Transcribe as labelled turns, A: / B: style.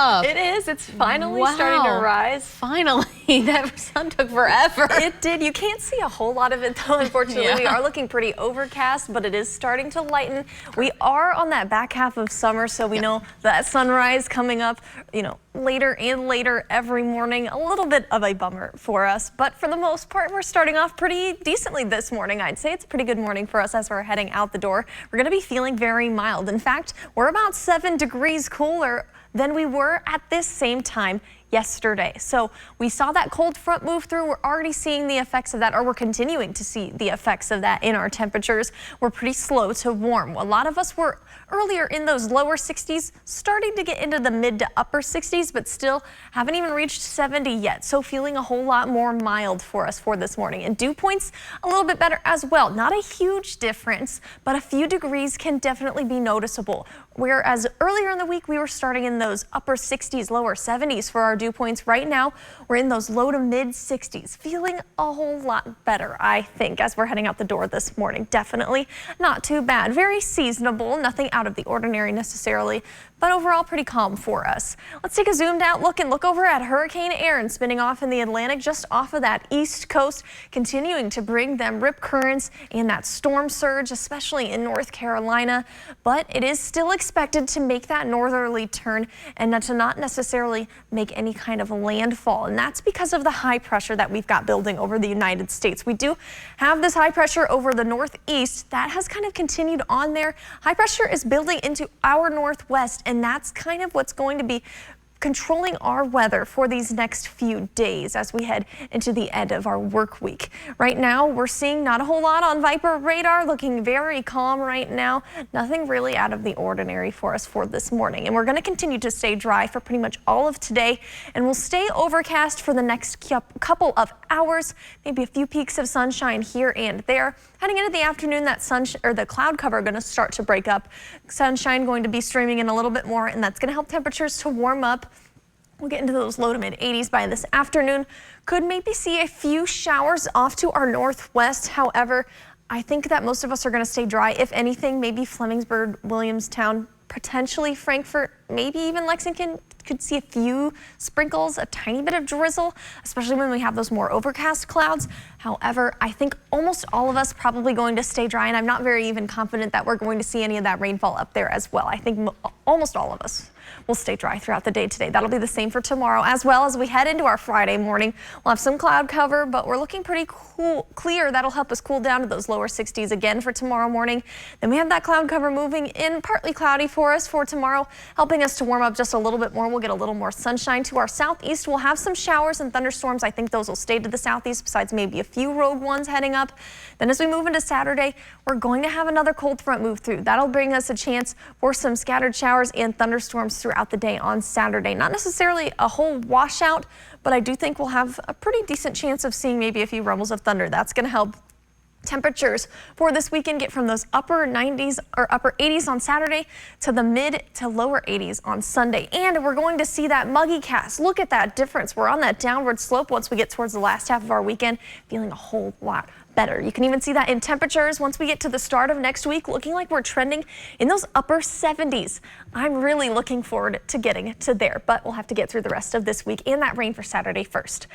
A: up.
B: It is. It's finally
A: Wow.
B: starting to rise.
A: Finally. That sun took forever.
B: It did. You can't see a whole lot of it though, unfortunately.
A: Yeah.
B: We are looking pretty overcast, but it is starting to lighten. We are on that back half of summer, so we know that sunrise coming up, later and later every morning. A little bit of a bummer for us, but for the most part, we're starting off pretty decently this morning. I'd say it's a pretty good morning for us as we're heading out the door. We're going to be feeling very mild. In fact, we're about 7 degrees cooler than we were at this same time yesterday. So we saw that cold front move through. We're already seeing the effects of that, or we're continuing to see the effects of that in our temperatures. We're pretty slow to warm. A lot of us were earlier in those lower 60s, starting to get into the mid to upper 60s, but still haven't even reached 70 yet. So feeling a whole lot more mild for us for this morning. And dew points a little bit better as well. Not a huge difference, but a few degrees can definitely be noticeable. Whereas earlier in the week, we were starting in those upper 60s, lower 70s for our dew points. Right now, we're in those low to mid 60s, feeling a whole lot better, I think, as we're heading out the door this morning. Definitely not too bad. Very seasonable, nothing out of the ordinary necessarily, but overall pretty calm for us. Let's take a zoomed out look and look over at Hurricane Erin spinning off in the Atlantic just off of that east coast, continuing to bring them rip currents and that storm surge, especially in North Carolina. But it is still expected to make that northerly turn and to not necessarily make any kind of landfall. And that's because of the high pressure that we've got building over the United States. We do have this high pressure over the northeast that has kind of continued on there. High pressure is building into our northwest, and that's kind of what's going to be controlling our weather for these next few days as we head into the end of our work week. Right now, we're seeing not a whole lot on Viper radar, looking very calm right now. Nothing really out of the ordinary for us for this morning. And we're going to continue to stay dry for pretty much all of today, and we'll stay overcast for the next couple of hours, maybe a few peaks of sunshine here and there. Heading into the afternoon, that the cloud cover going to start to break up. Sunshine going to be streaming in a little bit more, and that's going to help temperatures to warm up. We'll get into those low to mid 80s by this afternoon. Could maybe see a few showers off to our northwest. However, I think that most of us are going to stay dry. If anything, maybe Flemingsburg, Williamstown, potentially Frankfort, maybe even Lexington could see a few sprinkles, a tiny bit of drizzle, especially when we have those more overcast clouds. However, I think almost all of us probably going to stay dry, and I'm not very even confident that we're going to see any of that rainfall up there as well. I think almost all of us will stay dry throughout the day today. That'll be the same for tomorrow as well. As we head into our Friday morning, we'll have some cloud cover, but we're looking pretty clear. That'll help us cool down to those lower 60s again for tomorrow morning. Then we have that cloud cover moving in, partly cloudy for us for tomorrow, helping us to warm up just a little bit more. We'll get a little more sunshine to our southeast. We'll have some showers and thunderstorms. I think those will stay to the southeast, besides maybe a few rogue ones heading up. Then as we move into Saturday, we're going to have another cold front move through. That'll bring us a chance for some scattered showers and thunderstorms throughout the day on Saturday. Not necessarily a whole washout, but I do think we'll have a pretty decent chance of seeing maybe a few rumbles of thunder. That's going to help temperatures for this weekend get from those upper 90s or upper 80s on Saturday to the mid to lower 80s on Sunday. And we're going to see that muggy cast. Look at that difference. We're on that downward slope once we get towards the last half of our weekend, feeling a whole lot better. You can even see that in temperatures once we get to the start of next week, looking like we're trending in those upper 70s. I'm really looking forward to getting to there, but we'll have to get through the rest of this week and that rain for Saturday first.